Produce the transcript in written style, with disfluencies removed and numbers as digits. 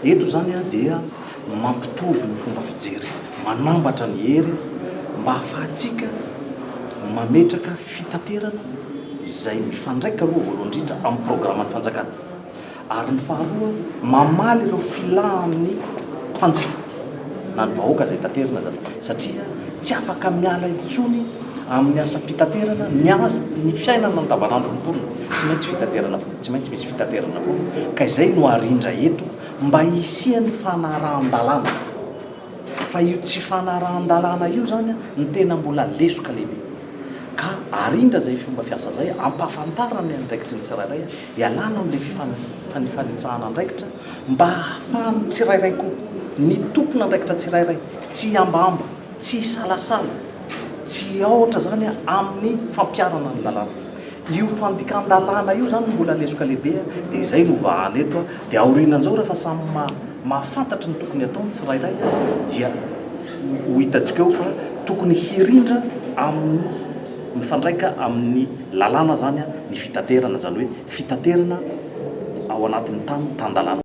eto zany a dia mampitovy ny fomba fijery, manambatra ny hery mba ahafahantsika mametraka fitaterana izay mifandraika aloha voalohany indrindra amin'ny programman'ny fanjakana, ary ny faharoa mamaly ireo filamin'ny mpanjifa na ny vahoaka zay taterina zany, satria tsy afaka miala intsony amin'ny asa-pitaterana ny fiainana andavanandro nympolona tsy maintsy fitaterana foana, tsy maintsy misy fitaterana foana, ka izay no arindra eto mba hisian'ny fanarahan-dalàna. Fa io tsy fanarahan-dalàna io zany ny tena mbola lesoka lehibe, ka arindra zay fomba fiasa zay ampahafantarana ny andraikitry ny tsirairay ialana amin'ilay fanitsahana andraikitra mba ahafahany tsirairay koa ny tompona andraikitra tsirairay tsy ambamba, tsy salasala, tsy aotra zany amin'ny fampiarana ny lalàna. Io fandikan-dalàna io zany mbola lesoka lehibe dia izay no vahana eto dia aorianan'izao rehefa samy mahafantatry ny tokony ataony tsirairay dia ho hitantsika eo fa tokony hirindra amin'ny mifandraika amin'ny lalàna zany ny fitaterana, zany hoe fitaterana ao anatin'ny tany tan-dalàna.